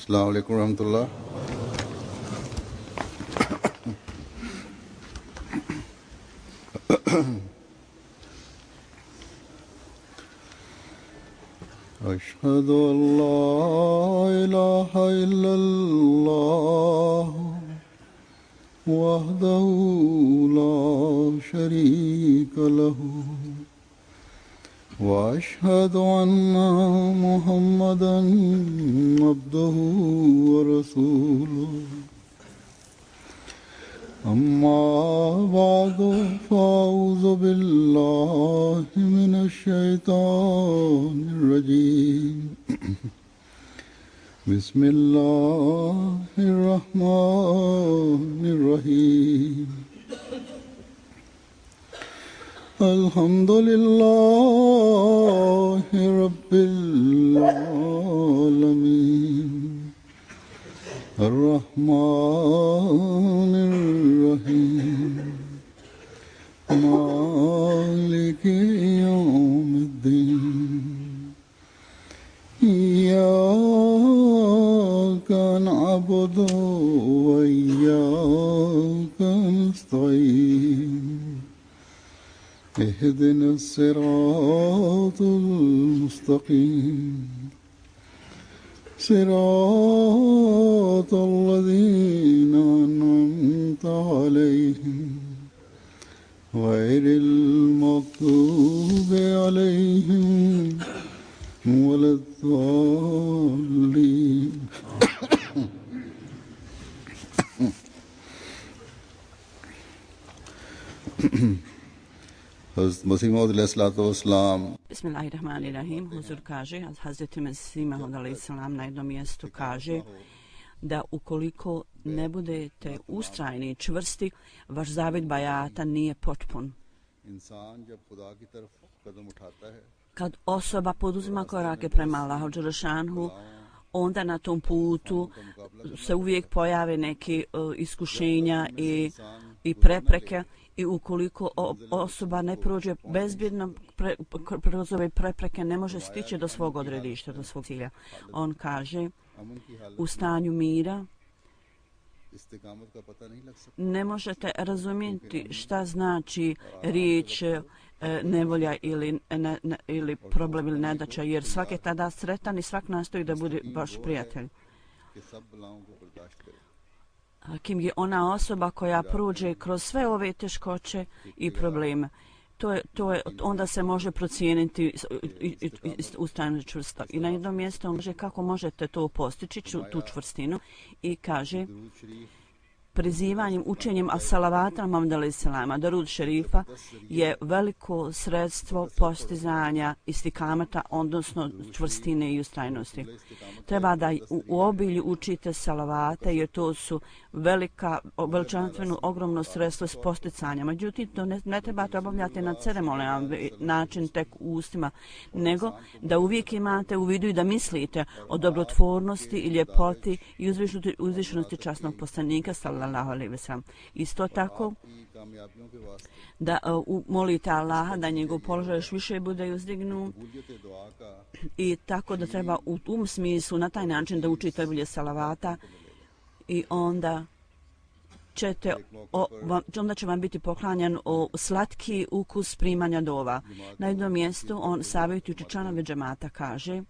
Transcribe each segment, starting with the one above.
अस्सलाम वालेकुम रहमतुल्लाह। अशहदु अल्ला इलाहा इल्लल्लाह वहदहु ला शरीका लहु वअशहदु अन्ना मुहम्मदन अब्दुहु व रसूलुहु अम्मा बादु फ़अऊज़ु बिल्लाहि मिनश शैतानिर रजीम बिस्मिल्लाहिर रहमानिर रहीम अल्हम्दुलिल्लाहि रब्बिल आलमीन अर्रहमानिर रहीम मालिकि यौमिद्दीन इय्याका नअबुदु व इय्याका नस्तईन اهدنا الصراط المستقيم صراط الذين أنعمت عليهم غير المغضوب عليهم ولا الضالين Bismillahirrahmanirrahim. Huzur kaže, Hazreti Mesih Maud alejselam na jednom mjestu kaže da ukoliko ne budete ustrajni i čvrsti, vaš zavid bajata nije potpun. Kad osoba poduzima korake prema Allahu dželešanhu, onda na tom putu se uvijek pojave neke iskušenja i prepreke. I ukoliko osoba ne prođe bezbjedno kroz ove prepreke, ne može stići do svog odredišta, do svog cilja. On kaže, u stanju mira ne možete razumjeti šta znači riječ nevolja ili problem ili nedaća, jer svak je tada sretan i svak nastoji da bude baš prijatelj. Kim je ona osoba koja prođe kroz sve ove teškoće i probleme. Onda se može procijeniti ustrajnost čvrsta. I na jednom mjestu on kaže kako možete to postići, tu čvrstinu, i kaže prizivanjem, učenjem as-salavata Muhammed alejselama, Darud šerifa, je veliko sredstvo postizanja istikamata, odnosno čvrstine i ustrajnosti. Treba da u obilju učite salavate, jer to su veličanstveno ogromno sredstvo s posticanja. Međutim, to ne trebate obavljati na ceremonijalan način tek u ustima, nego da uvijek imate u vidu i da mislite o dobrotvornosti i ljepoti i uzvišenosti časnog poslanika sallallahu alejhi ve sellem. Isto tako da molite Allaha da njegov položaj još više bude uzdignut, i tako da treba u tom smislu na taj način da učite bilje salavata, i onda će vam biti poklanjan slatki ukus primanja dova. Na jednom mjestu on savjetujući članove džemata kaže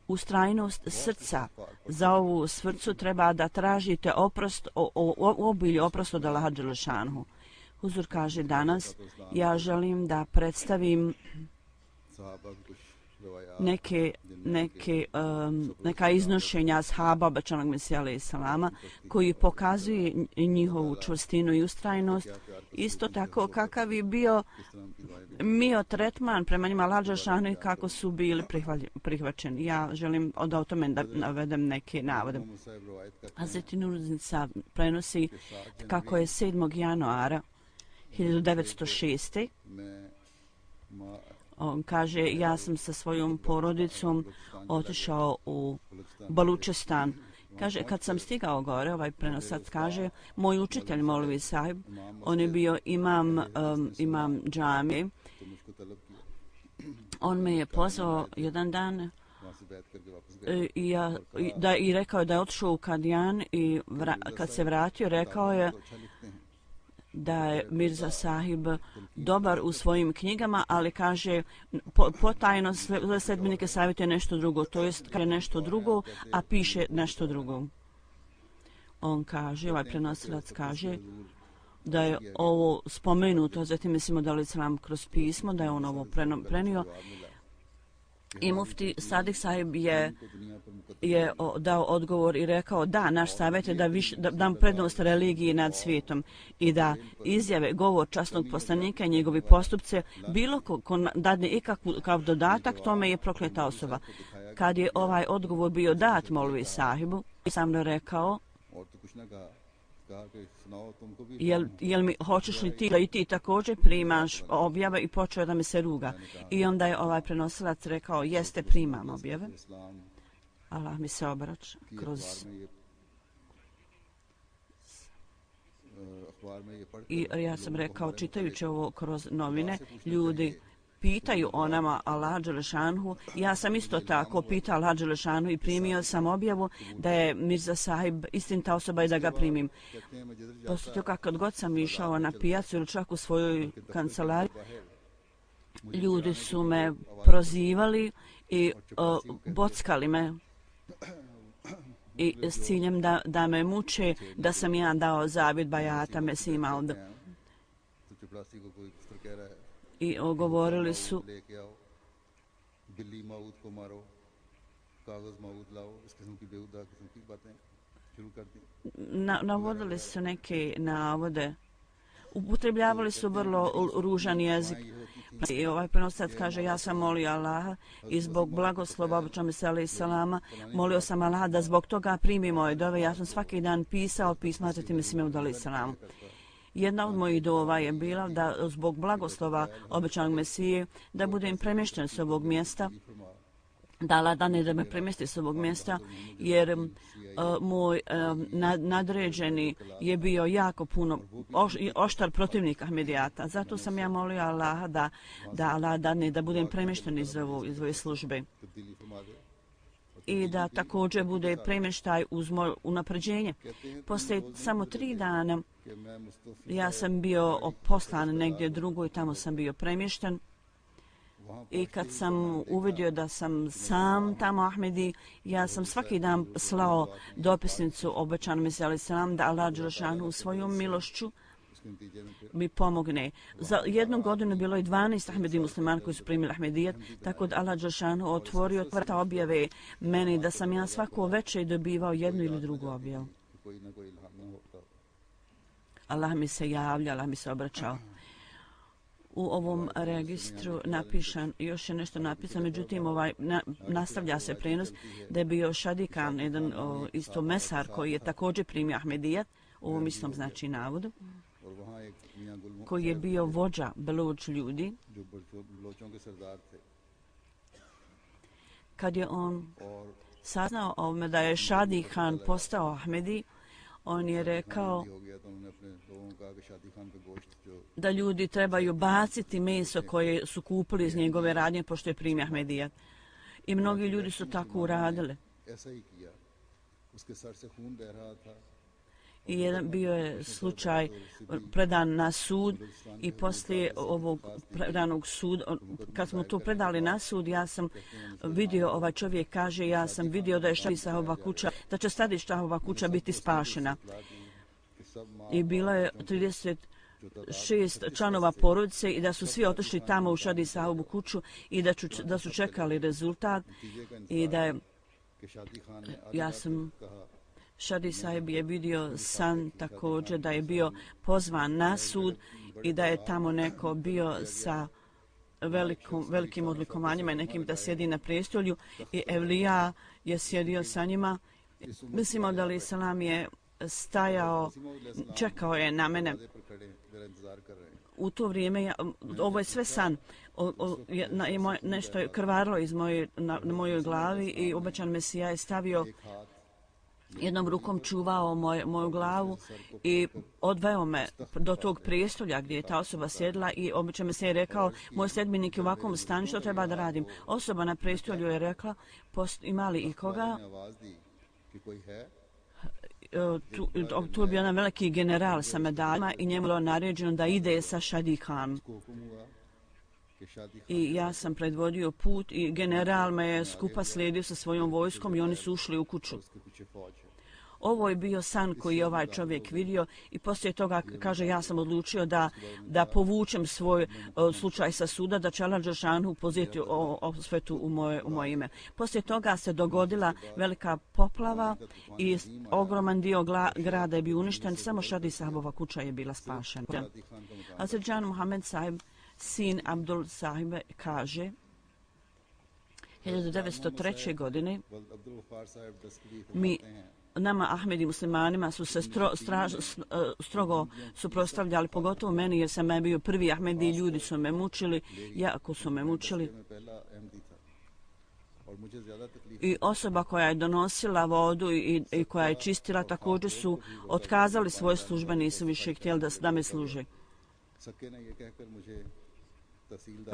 ustrajnost srca. Za ovu srcu treba da tražite obilje oprost od Allaha dželešanhu. Huzur kaže danas ja želim da predstavim neka iznošenja ashaba obećanog Mesija alejselama koji pokazuje njihovu čvrstinu i ustrajnost. Isto tako kakav je bio tretman prema njima Allaha dželešanhu i kako su bili prihvaćeni. Ja želim da o tome da navedem neke navode. Hazreti Nuruddin Sahib prenosi kako je 7. januara 1906. On kaže, ja sam sa svojom porodicom otišao u Balučestan. Kaže, kad sam stigao gore, ovaj prenosac kaže, moj učitelj Molvi Sahib, on je bio imam džamije, on me je pozvao jedan dan i rekao je da je otišao u Kadijan i kad se vratio rekao je da je Mirza Sahib dobar u svojim knjigama, ali kaže potajno sledbenike savjetuje nešto drugo, to jest kaže nešto drugo, a piše nešto drugo. On kaže, ovaj prenosilac kaže da je ovo spomenuto, zatim mislimo da li Islam kroz pismo, da je on ovo prenio. I mufti Sadik Sahib je dao odgovor i rekao da, naš savjet je da dam prednost religiji nad svijetom i da izjave, govor časnog poslanika i njegovi postupce, bilo ko dadne ikakav dodatak, tome je prokleta osoba. Kad je ovaj odgovor bio dat Molvi Sahibu, sam rekao, jel mi hoćeš li ti da i ti također primaš objave, i počeo da mi se ruga. I onda je ovaj prenosilac rekao, jeste, primam objave. Allah mi se obraća kroz... I ja sam rekao, čitajući ovo kroz novine, ljudi pitaju o nama Allah Đelešanhu. Ja sam isto tako pitao Allah Đelešanhu i primio sam objavu da je Mirza Sahib istinita osoba i da ga primim. Poslije toga kad god sam išao na pijacu ili čak u svojoj kancelariji, ljudi su me prozivali i bockali me i s ciljem da me muče, da sam ja dao zavjet bajata Mesih Maud. I govorili su navodili su neke navode, upotrebljavali su vrlo ružan jezik. I ovaj prenosilac kaže, ja sam molio Allaha i zbog blagoslova običajno se alejhi salama molio sam Allaha da zbog toga primi moje dove. Ja sam svaki dan pisao pisma Hazreti Mesih Maud alejhi salamu. Jedna od mojih dova je bila da zbog blagoslova obećanog Mesije da budem premješten s ovog mjesta, da Allah dane da me premjesti s ovog mjesta, jer moj nadređeni je bio jako puno oštar protivnik Ahmedijata. Zato sam ja molio Allaha da Allah dane da budem premješten iz ove službe i da također bude premještaj uz moje unapređenje. Poslije samo 3 dana ja sam bio poslan negdje drugo i tamo sam bio premješten. I kad sam uvidio da sam sam tamo Ahmedi, ja sam svaki dan slao dopisnicu obećanom Mesiju alejhi selam da Allah Đelešanu svojom milošću mi pomogne. Za jednu godinu bilo je 12 Ahmedi muslimana koji su primili Ahmedijat, tako da Allah Đelešanu otvorio vrata objave meni da sam ja svako večer dobivao jednu ili drugu objavu. Allah mi se javlja, Allah mi se obraćao. U ovom registru napišan, još je nešto napisano, međutim nastavlja se prenos da je bio Šadikan, jedan isto mesar koji je također primio Ahmedijat, u ovom istom znači navodu, koji je bio vođa Beluč ljudi. Kad je on saznao ovome da je Šadi Han postao Ahmedi, on je rekao da ljudi trebaju baciti meso koje su kupili iz njegove radnje pošto je primio Ahmedijat. I mnogi ljudi su tako uradili. I jedan bio je slučaj predan na sud i poslije ovog predanog suda, kad smo to predali na sud, ja sam vidio, ovaj čovjek kaže, ja sam vidio da je Šahova kuća, da će Sadi Šahova kuća biti spašena. I bila je 36 članova porodice i da su svi otišli tamo u Šadi Sahovu kuću i da su čekali rezultat i da je, ja sam, Šadi Sahib je vidio san također da je bio pozvan na sud i da je tamo neko bio sa velikim odlikovanjima i nekim da sjedi na prestolju i Evlija je sjedio sa njima. Mislimo da alejhi selam je stajao, čekao je na mene. U to vrijeme, ovo je sve san, nešto je krvarilo na mojoj glavi i obećan Mesija je stavio jednom rukom čuvao moju glavu i odveo me do tog prijestolja gdje je ta osoba sjedila i obično mi se je rekao, moj sljedbenik je u ovakvom stanju, što treba da radim? Osoba na prijestolju je rekla, ima li ikoga? Tu je bio jedan veliki general sa medaljama i njemu je naređeno da ide sa Šadihan. I ja sam predvodio put i general me je skupa slijedio sa svojom vojskom i oni su ušli u kuću. Ovo je bio san koji je ovaj čovjek vidio i poslije toga, kaže, ja sam odlučio da povučem svoj slučaj sa suda, da će Allah Đelešanu pozeti osvetu u moje ime. Poslije toga se dogodila velika poplava i ogroman dio grada je bio uništen, samo Šadi Sahabova kuća je bila spašena. Hazrat Muhammed Sahib, sin Abdul Sahibe, kaže, 1903. godine nama Ahmedi muslimanima su se strogo suprotstavljali, pogotovo meni jer sam bio prvi Ahmedi i ljudi su me mučili, jako su me mučili. I osoba koja je donosila vodu i koja je čistila također su otkazali svoje službe, nisu više htjeli da me služe.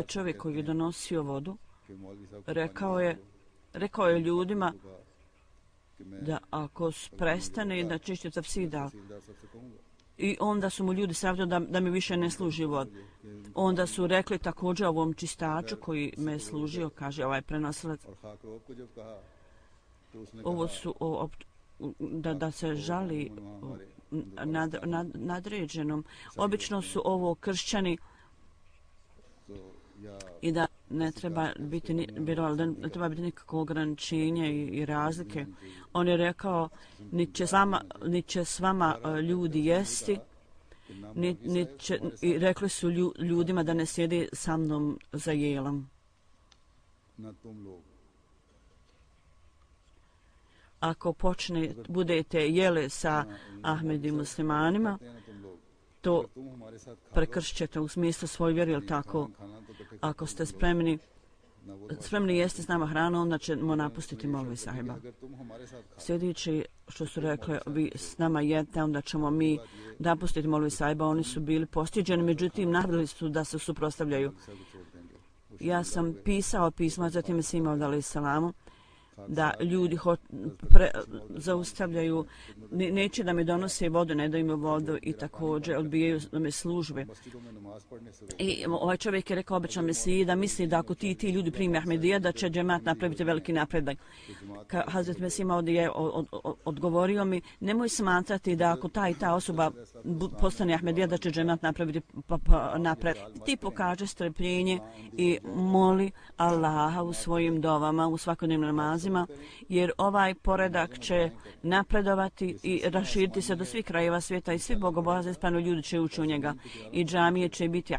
Čovjek koji je donosio vodu rekao je ljudima da ako prestane da čisti tafsida, i onda su mu ljudi savjetili da mi više ne služi vod. Onda su rekli također ovom čistaču koji me je služio, kaže ovaj prenosilac, ovo su da se žali nadređenom. Obično su ovo kršćani i da ne treba biti nikakvo ograničenje i razlike. On je rekao, niti će s vama ljudi jesti, i rekli su ljudima da ne sjede sa mnom za jelom. Ako budete jeli sa Ahmedi muslimanima, to prekršćete u smislu svoju vjeru, ili tako? Ako ste spremni jesti s nama hranu, onda ćemo napustiti Molvi Sahiba. Sljedeći što su rekli, vi s nama jedete, onda ćemo mi napustiti Molvi Sahiba. Oni su bili postiđeni, međutim nastavili su da se suprotstavljaju. Ja sam pisao pismo, zatim se imao dali salamu, da ljudi zaustavljaju, neće da mi donose vodu, ne daju mi vodu i također odbijaju da me službe. I ovaj čovjek je rekao obično Mesiji da misli da ako ti ljudi primi Ahmedija da će džemat napraviti veliki napredak. Hazret Mesih je odgovorio mi, nemoj smatrati da ako ta i ta osoba postane Ahmedija da će džemat napraviti napredak. Ti pokaže strpljenje i moli Allaha u svojim dovama, u svakodnevnim namazima, jer ovaj poredak će napredovati i raširiti se do svih krajeva svijeta i svi bogobojazni spano ljudi će ući u njega i džamije će biti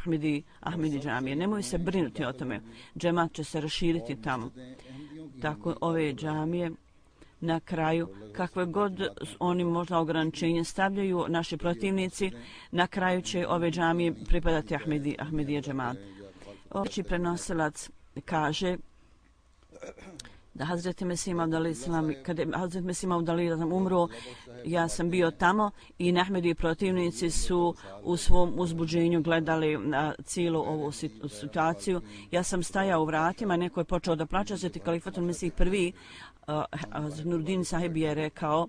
Ahmedi džamije. Nemoj se brinuti o tome. Džemat će se raširiti tamo. Tako ove džamije na kraju, kakve god oni možda ograničenje stavljaju naši protivnici, na kraju će ove džamije pripadati Ahmedije džemat. Oveći prenosilac kaže da Hazret Mesih Maud Ali umro, ja sam bio tamo i Ahmedi protivnici su u svom uzbuđenju gledali na cijelu ovu situaciju. Ja sam stajao u vratima, neko je počeo da plaća, Hazret Kalifatul Mesih prvi, Nurdin Sahib je rekao,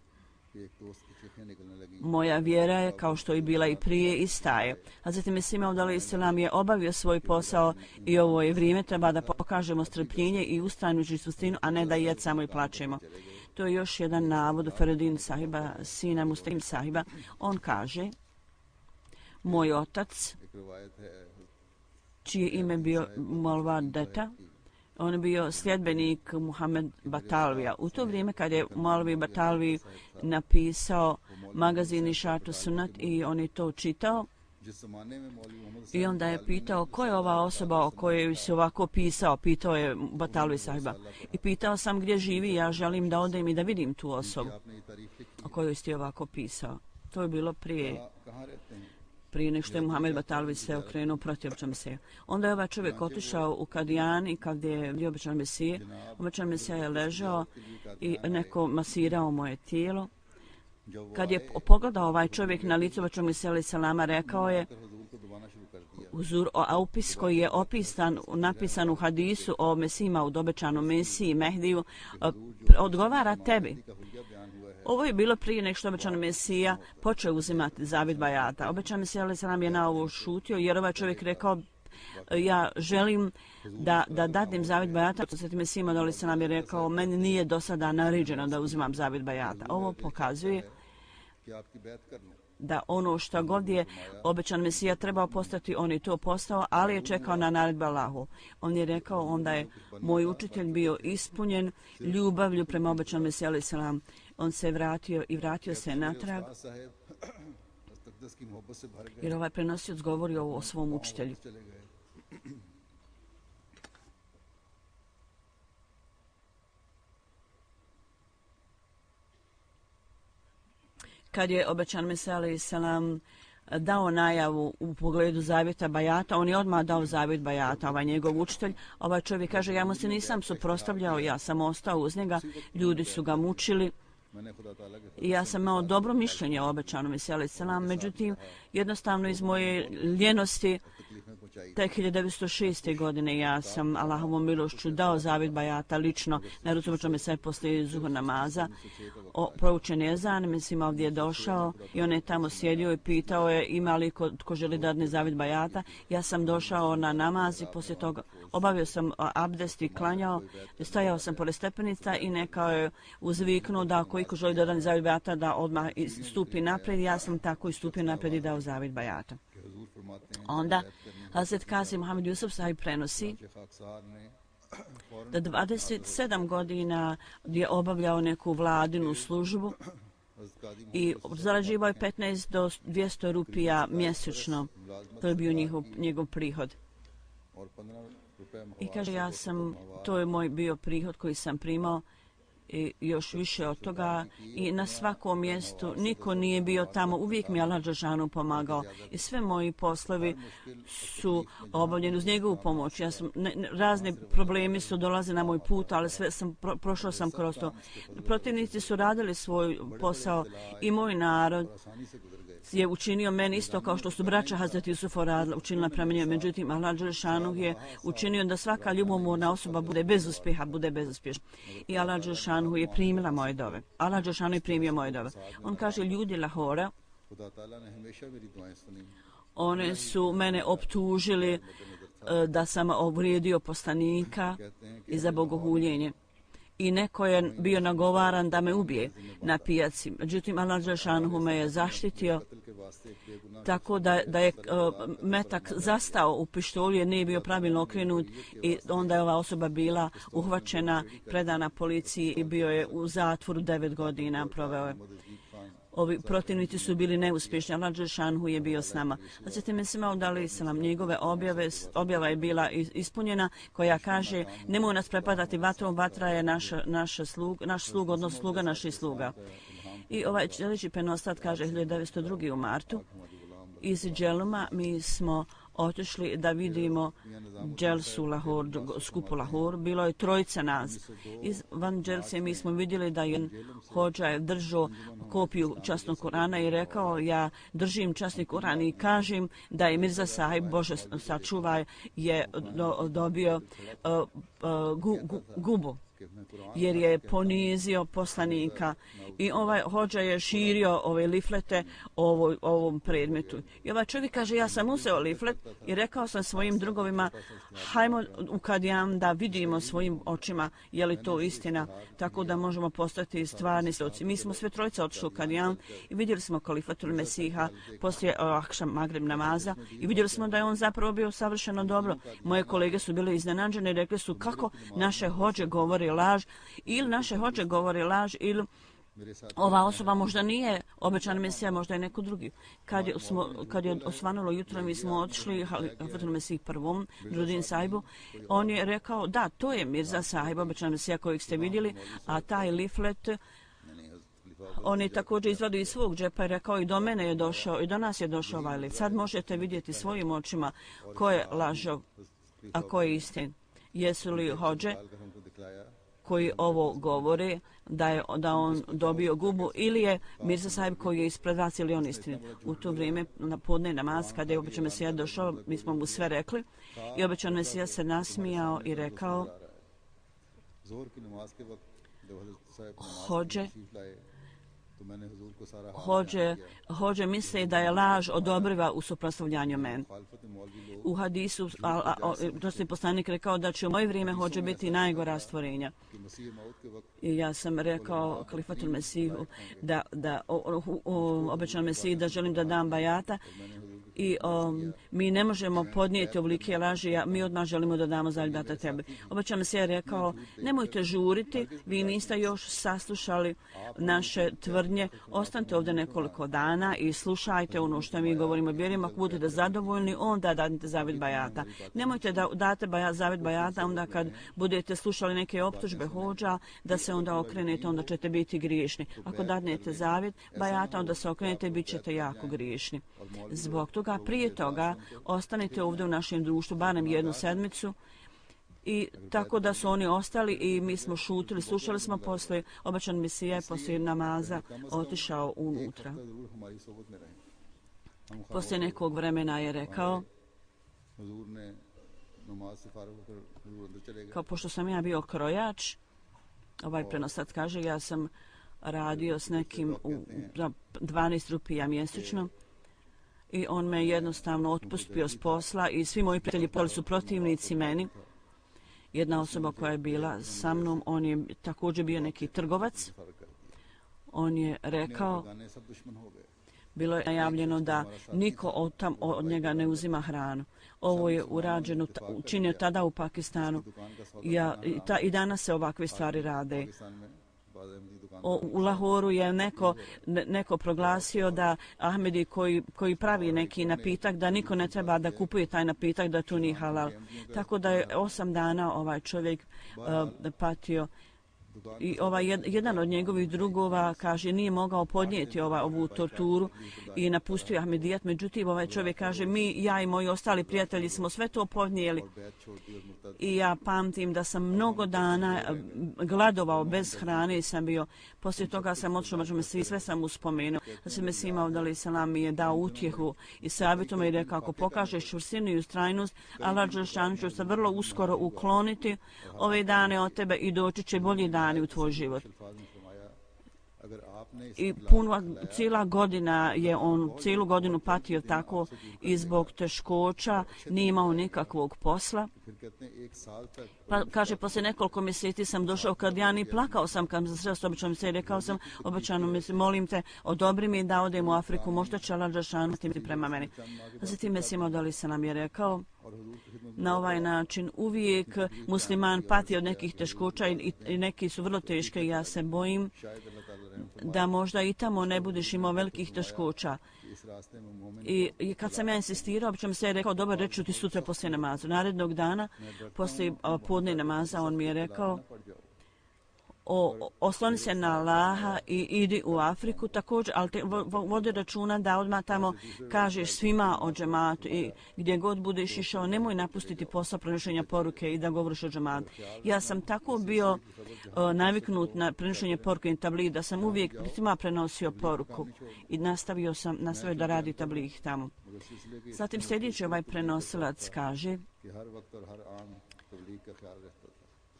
moja vjera je kao što je bila i prije i staje. Hazret Mesih Maud Ali je obavio svoj posao i ovo je vrijeme, treba da pokažemo strpljenje i ustrajnu čistinu, a ne da jecamo i plačemo. To je još jedan navod Feridin Sahiba, sina Muslim Sahiba. On kaže, moj otac, čije ime bio Molvar Deta, on je bio sljedbenik Muhammed Batalvija. U to vrijeme kad je Molvi Batalvi napisao magazin Išatu Sunat i on je to čitao, i onda je pitao ko je ova osoba o kojoj se ovako pisao, pitao je Batalvi Sahiba. I pitao sam gdje živi, ja želim da odem i da vidim tu osobu o kojoj ste ovako pisao. To je bilo prije nego što je Muhammed Batalvi se okrenuo protiv obećanog Mesije. Onda je ovaj čovjek otišao u Kadijan i kad je vidio obećanog Mesije, obećani Mesija je ležao i neko masirao moje tijelo Kad je pogledao ovaj čovjek na licu obećanog Mesija alejhi selama, rekao je uzur, opis koji je napisan u hadisu o Mesijima, u obećanom Mesiji, Mehdiju, odgovara tebi. Ovo je bilo prije nego što obećani Mesija počeo uzimati zavid bajata. Obećani Mesija alejhi selam je na ovo šutio jer ovaj čovjek rekao ja želim da dadim zavid bajata. Sveti Mesija alejhi selam je rekao meni nije do sada naređeno da uzimam zavid bajata. Ovo pokazuje da ono što god je obećan Mesija trebao postati, on je to postao, ali je čekao na naredbu Allahu. On je rekao onda je moj učitelj bio ispunjen ljubavlju prema obećanom Mesiji alejhi selam. On se vratio i vratio se natrag jer ovaj prenosioc govori o svom učitelju. Kad je obećan Mesija alejhi selam dao najavu u pogledu zavjeta bajata, on je odmah dao zavjet bajata, ovaj njegov učitelj. Ovaj čovjek kaže, ja mu se nisam suprotstavljao, ja sam ostao uz njega, ljudi su ga mučili. I ja sam imao dobro mišljenje o obećanom Mesiji alejhi selam, međutim, jednostavno iz moje ljenosti, tek 1906. godine ja sam Allahovom milošću dao zavjet bajata lično na ruci obećanog Mesija poslije zuhur namaza. Proučen je ezan, mislim ovdje je došao i on je tamo sjedio i pitao je ima li ko želi dadne zavjet bajata. Ja sam došao na namaz i poslije toga obavio sam abdest i klanjao, stajao sam pored stepenica i nekao je uzviknuo da ako iko želi dadne zavjet bajata da odmah stupi naprijed. Ja sam tako i stupio naprijed i dao zavjet bajata. Onda Hazret Kasim Muhammed Yusuf Sahib prenosi da 27 godina je obavljao neku vladinu službu i zarađivao je 15 do 200 rupija mjesečno. To je bio njegov prihod. I kaže, to je moj bio prihod koji sam primao i još više od toga i na svakom mjestu niko nije bio tamo, uvijek mi je Allah dželešanu pomagao i sve moji poslovi su obavljeni uz njegovu pomoć. Ja sam, razni problemi su dolaze na moj put, ali sve prošao sam kroz to. Protivnici su radili svoj posao i moj narod je učinio meni isto kao što su braća Hazreti Jusufa učinila prema njemu. Međutim, Allah dželešanu je učinio da svaka ljubomorna osoba bude bez uspjeha, bude bezuspješna. I Allah dželešanu je primila moje dove. Allah dželešanu je primio moje dove. On kaže, ljudi Lahora, one su mene optužili da sam uvrijedio poslanika i za bogohuljenje. I neko je bio nagovaran da me ubije na pijaci. Međutim, Allah dželešanu me je zaštitio tako da je metak zastao u pištolju jer nije bio pravilno okrenut i onda je ova osoba bila uhvaćena, predana policiji i bio je u zatvoru 9 godina proveo je. Ovi protivnici su bili neuspješni, Allah dželešanu je bio s nama. Hazreti Mesih Maud alejhi selam, njegove objava je bila ispunjena koja kaže nemoj nas prepadati vatrom, vatra je naš slug, odnosno sluga naših sluga. I ovaj sljedeći prenostat kaže 1902. u martu iz Dželuma mi smo otišli da vidimo Dželsu Lahor, skupu Lahor. Bilo je trojica nas. Van Dželse mi smo vidjeli da je hođa je držao kopiju časnog Kurana i rekao ja držim časni Kuran i kažem da je Mirza Sahib, Bože sačuvaj, je dobio gubu jer je ponizio poslanika i ovaj hođa je širio ove liflete ovom predmetu. I ovaj čovjek kaže ja sam uzeo liflet i rekao sam svojim drugovima hajmo u Kadijam da vidimo svojim očima je li to istina tako da možemo postati stvarni svjedoci. Mi smo sve trojica otišli u Kadijam i vidjeli smo Kalifatul Mesiha poslije Akšam Magrib namaza i vidjeli smo da je on zapravo bio savršeno dobro. Moje kolege su bile iznenađene i rekli su kako naše hođe govori laž ili naše hođe govori laž ili ova osoba možda nije obećan Mesija, možda je neko drugi. Kad je osvanulo jutro, mi smo otišli Halifatul Mesih prvom, Nurudin Sahibu, on je rekao da, to je Mirza Sahib, obećan Mesija kojeg ste vidjeli, a taj liflet on je također izvadio iz svog džepa i rekao i do mene je došao, i do nas je došao ovaj liflet. Sad možete vidjeti svojim očima ko je lažov, a ko je istin. Jesu li hođe koji ovo govore da on dobio gubu, ili je Mirza Sahib koji je ispred vas, ili on istinit. U to vrijeme na podne namaz, kada je obećan Mesija došao, mi smo mu sve rekli i obećan Mesija se nasmijao i rekao: Hođe misle da je laž odobriva u suprotstavljanju meni. U hadisu dosta poslanik rekao da će u moje vrijeme hođe biti najgora stvorenja. I ja sam rekao Kalifatul Mesihu da obećan Mesiji da želim da dam bajata i mi ne možemo podnijeti ovolike laži, mi odmah želimo da damo zaljubata tebi. Obećan Mesija je rekao: nemojte žuriti, vi niste još saslušali naše tvrdnje, ostanite ovdje nekoliko dana i slušajte ono što mi govorimo. Vjerujemo, ako budete zadovoljni, onda dadite zavjet bajata. Nemojte da date zavjet bajata onda kad budete slušali neke optužbe hođa, da se onda okrenete, onda ćete biti griješni. Ako dadnete zavjet bajata, onda se okrenete i bit ćete jako griješni. Zbog toga, prije toga, ostanite ovdje u našem društvu barem jednu sedmicu. I tako da su oni ostali i mi smo šutili, slušali smo. Poslije obećan Mesija je poslije namaza otišao unutra. Poslije nekog vremena je rekao, kao pošto sam ja bio krojač, ovaj prenosac kaže, ja sam radio s nekim za 12 rupija mjesečno i on me jednostavno otpustio s posla i svi moji prijatelji poli su protivnici meni. Jedna osoba koja je bila sa mnom, on je također bio neki trgovac. On je rekao, bilo je najavljeno da niko od njega ne uzima hranu. Ovo je urađeno, učinio tada u Pakistanu. I danas se ovakve stvari rade. U Lahoru je neko proglasio da Ahmedi koji pravi neki napitak, da niko ne treba da kupuje taj napitak, da to nije halal. Tako da je 8 dana ovaj čovjek patio. I jedan od njegovih drugova kaže nije mogao podnijeti ovu torturu i napustio Ahmedijat. Međutim, ovaj čovjek kaže ja i moji ostali prijatelji smo sve to podnijeli. I ja pamtim da sam mnogo dana gladovao bez hrane i sam bio. Poslije toga sam otišao, sve sam mu spomenuo. Da se Mesih Maud selam mi je dao utjehu i savjetom i rekao: ako pokažeš čvrstinu i ustrajnost, Allah dželešanu će se vrlo uskoro ukloniti ove dane od tebe i doći će bolji dani u tvoj život. I cijela godina je on cijelu godinu patio tako i zbog teškoća nije imao nikakvog posla. Pa kaže, poslije nekoliko mjeseci sam došao kad ja ni plakao sam kad sam sreo s obećanom se, rekao sam obećano, molim te, odobri mi da odem u Afriku, možda će Allah dželešanu prema meni. Zatim Mesih Maud selam je rekao, na ovaj način uvijek musliman pati od nekih teškoća i neki su vrlo teške i ja se bojim da možda i tamo ne budeš imao velikih teškoća. I kad sam ja insistirao, obično se je rekao, dobro, reću ti sutra poslije namaza. Narednog dana, poslije podne namaza, on mi je rekao, osloni se na Allaha i idi u Afriku također, ali vodi računa da odmah tamo kažeš svima o džematu i gdje god budeš išao, nemoj napustiti posao prenošenja poruke i da govoriš o džematu. Ja sam tako bio naviknut na prenošenje poruke i tabligh da sam uvijek svima prenosio poruku i nastavio da radi tabligh tamo. Zatim sljedeći ovaj prenosilac kaže,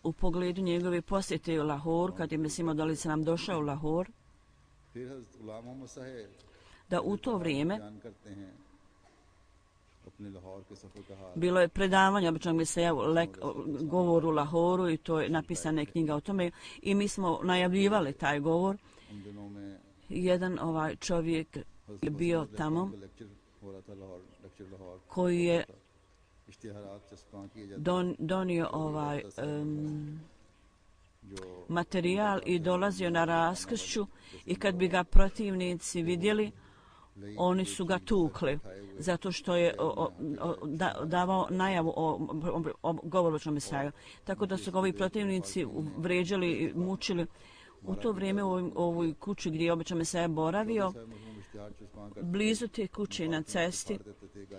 u pogledu njegove posjete u Lahor, kad je Mesih Maud selam došao u Lahor, da u to vrijeme bilo je predavanje običnog Mesija govor u Lahoru i to je napisana knjiga o tome i mi smo najavljivali taj govor. Jedan ovaj čovjek je bio tamo koji je donio ovaj materijal i dolazio na raskršću i kad bi ga protivnici vidjeli, oni su ga tukli zato što je davao najavu o govoru Mesiju. Tako da su ga ovi protivnici vređali i mučili. U to vrijeme u ovoj kući gdje je obično Mesija boravio, blizu te kuće na cesti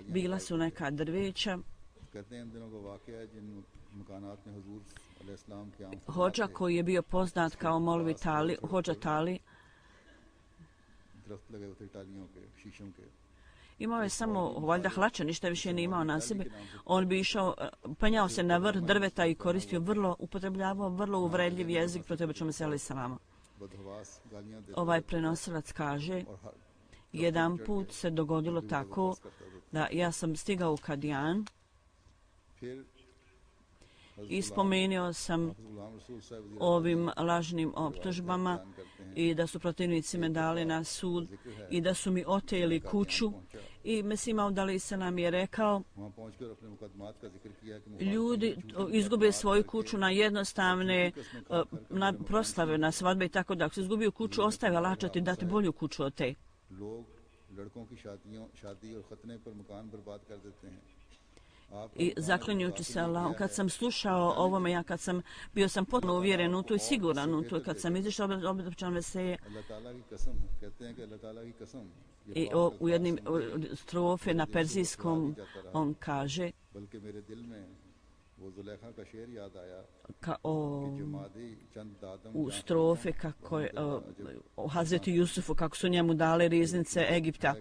bila su neka drveća Hodža koji je bio poznat kao Molvi Tali, Hodža Tali, imao je samo valjda hlače, ništa više nije imao na sebi. On bi išao, penjao se na vrh drveta i koristio upotrebljavao vrlo uvredljiv jezik protiv obećanog Mesija salama. Ovaj prenosilac kaže, jedan put se dogodilo tako da ja sam stigao u Kadijan i spomenuo sam ovim lažnim optužbama i da su protivnici me dali na sud i da su mi oteli kuću i Mesih Maud alejhi selam je rekao ljudi izgube svoju kuću na jednostavne na proslave, na svadbe i tako da. Ako se izgubio kuću, ostaje Allah će ti dati bolju kuću od te. I zaklinjući se Allahom, kad sam slušao ovome, bio sam potpuno uvjeren u to i siguran u to, kad sam izišao od obećanog Mesije i u jednim strofe na perzijskom on kaže u strofe kako je o Hazreti Jusufu, kako su njemu dale riznice Egipta,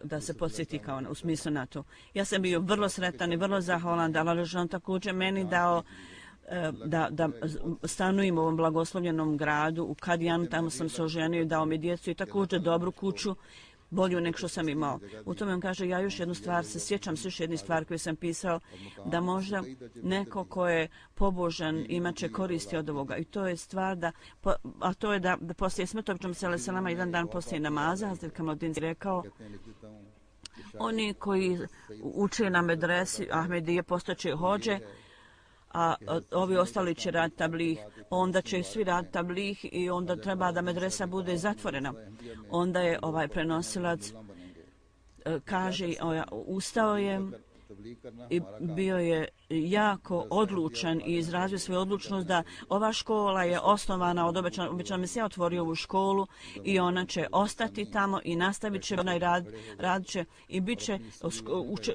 da se podsjeti kao u smislu na to. Ja sam bio vrlo sretan i vrlo zahvalan da Allah također meni dao da stanujem u ovom blagoslovljenom gradu u Kadijanu, tamo sam se oženio i dao mi djecu i također dobru kuću, bolju nego što sam imao. U tome on kaže, ja još jednu stvar se sjećam, još jednu stvar koju sam pisao, da možda neko ko je pobožan imat će koristi od ovoga. I to je stvar a to je da poslije smrti obećanog Mesija alejhi selam jedan dan poslije namaza, Hazret Kamaldin je rekao, oni koji uče na medresi Ahmedije postaće hodže, a ovi ostali će raditi tablih, onda će svi raditi tablih i onda treba da medresa bude zatvorena. Onda je ovaj prenosilac kaže, ustao je i bio je jako odlučan i izrazio svoju odlučnost da ova škola je osnovana od obećanog Mesija, otvorio ovu školu i ona će ostati tamo i nastavit će onaj rad će i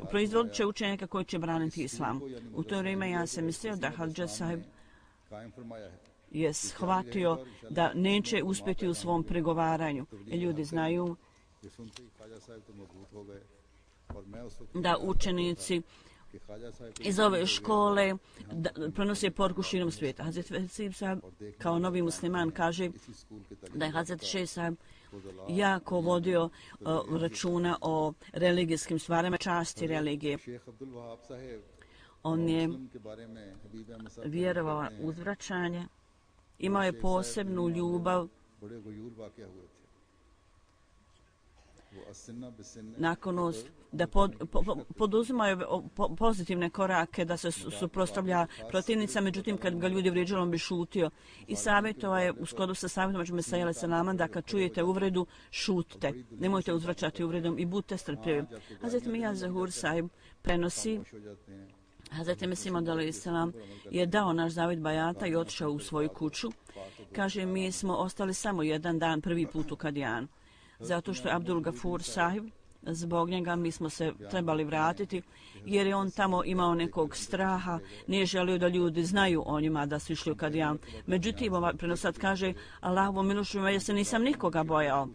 proizvodit će učenjaka koji će braniti islam. U to vrijeme ja sam mislio da Hadža sahib je shvatio da neće uspjeti u svom pregovaranju. I ljudi znaju da učenici iz ove škole prenose poruku širom svijeta. Hazret Vesib sahib kao novi musliman kaže da je Hazret Šejh sahib jako vodio računa o religijskim stvarima, časti religije. On je vjerovao u uzvraćanje, imao je posebnu ljubav nakon da poduzimaju pozitivne korake, da se suprotstavlja protivnica, međutim kad ga ljudi vrijeđali on bi šutio. I savjetovao je u skladu sa savjetom Mesija alejhi selam da kad čujete uvredu, šutite, nemojte uzvraćati uvredom i budite strpljivi. Hazret Mija Zahur sahib prenosi, Hazret Mesih Maud alejhi selam je dao naš zavjet bajata i otišao u svoju kuću. Kaže, mi smo ostali samo jedan dan prvi put u Kadijanu. Zato što je Abdul Gafur sahib, zbog njega mi smo se trebali vratiti, jer je on tamo imao nekog straha, nije želio da ljudi znaju o njima da su išli u Kadijan. Međutim, ovaj prenosac kaže, Allahovom milošću ja se nisam nikoga bojao.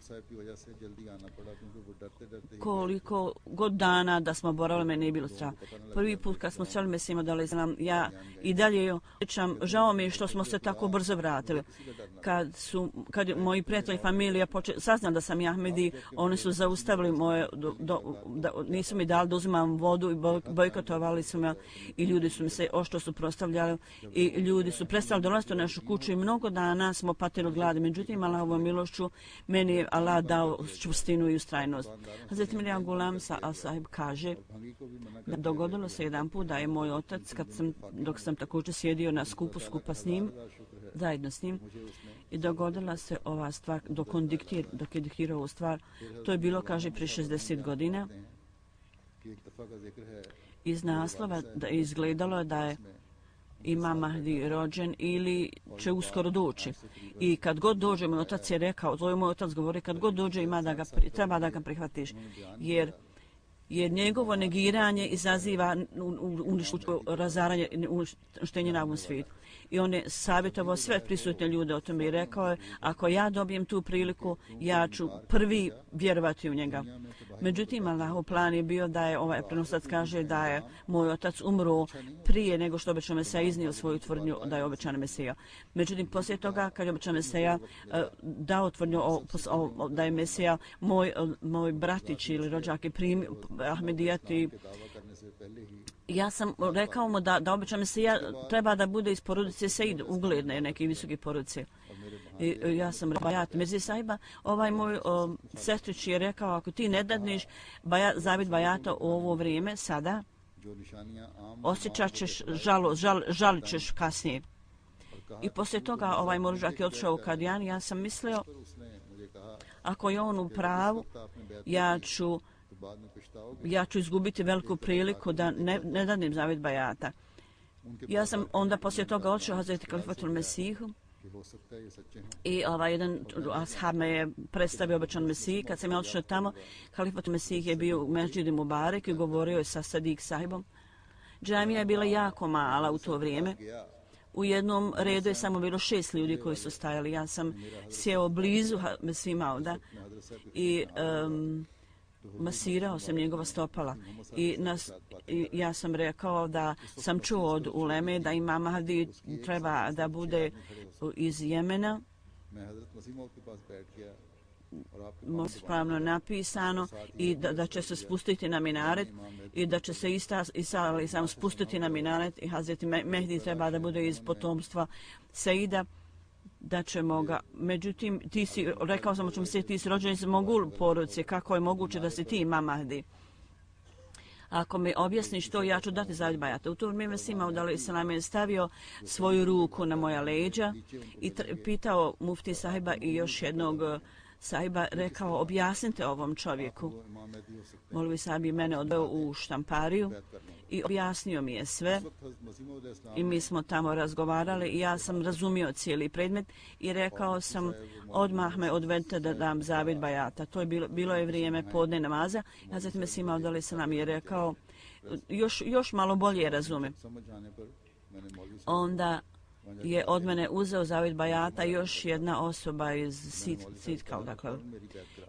Koliko god dana da smo boravili, meni nije bilo strah. Prvi put kad smo sjeli Mesih Maud alejhi selam, ja i dalje osjećam, žao mi je što smo se tako brzo vratili. Kad moji prijatelji i familija saznali da sam Ahmedi, oni su zaustavili moje, nisu mi dali da uzimam vodu i bojkotovali su me i ljudi su mi se oštro suprotstavljali i ljudi su prestali dolaziti u našu kuću i mnogo dana smo patili od gladi. Međutim, Allahovom milošću meni je Allah dao čvrstinu i ustrajnost. Hazret Mirja Gulam sahib kaže da dogodilo se jedan put da je moj otac, dok sam također sjedio na skupu skupa s njim, zajedno s njim, i dogodila se ova stvar dok je diktirao ovu stvar. To je bilo, kaže, prije 60 godina. Iz naslova da je izgledalo da je Imam Mahdi rođen ili će uskoro doći. I kad god dođe, moj otac je rekao, to je moj otac govori, kad god dođe treba da ga prihvatiš. Jer jer njegovo negiranje izaziva razaranje, uništenje na ovom svijetu. I on je savjetovao sve prisutne ljude o tome i rekao je, ako ja dobijem tu priliku, ja ću prvi vjerovati u njega. Međutim, Allahov plan je bio da je ovaj prenosac kaže da je moj otac umro prije nego što obećan Mesija iznio svoju tvrdnju da je obećan Mesija. Međutim, poslije toga, kad je obećan Mesija dao tvrdnju da je Mesija moj bratić ili rođak je primio Ahmedijat i ja sam rekao mu da obećan Mesija treba da bude iz porodice Sejd, ugledne neke visoke porodice. I ja sam rekao, Mirza Sahiba, ovaj moj sestrić je rekao, ako ti ne dadneš zavid bajata u ovo vrijeme, sada, osjećat ćeš žalit ćeš kasnije. I poslije toga ovaj moj rođak je otišao u Kadijan, ja sam mislio, ako je on u pravu, ja ću izgubiti veliku priliku da ne danim zavid bajata. Ja sam onda poslije toga otišao Hazreti Kalifatul Mesihu i jedan ashab me je predstavio obećan Mesiji. Kad sam ja otišao tamo, Kalifatul Mesih je bio u Mesdžidu Mubarek i govorio je sa Sadik sahibom. Džamija je bila jako mala u to vrijeme. U jednom redu je samo bilo 6 ljudi koji su stajali. Ja sam sjeo blizu Mesima ovda i masirao sam njegova stopala i ja sam rekao da sam čuo od uleme da Imam Mahdi treba da bude iz Jemena, pravno napisano, i da će se spustiti na minaret i da će se Isa alejselam spustiti na minaret i Hazreti Mehdi treba da bude iz potomstva Seida, da ćemo ga. Međutim, rekao sam o čemu se ti si rođen iz Mogul porodice, kako je moguće da si ti Imam Mahdi? Ako mi objasniš to, ja ću dati zavid bajata. U to vrijeme Imam alejselam je stavio svoju ruku na moja leđa i pitao mufti sahiba i još jednog sahiba, rekao, objasnite ovom čovjeku. Molvi sahib je mene odveo u štampariju i objasnio mi je sve i mi smo tamo razgovarali i ja sam razumio cijeli predmet i rekao sam, odmah me odvedite da dam zavid bajata. To je bilo je vrijeme podne namaza. Ja zatim me Imam alejselam je rekao, još malo bolje razumem. Onda je od mene uzeo zavid bajata još jedna osoba iz Sitkal. Dakle.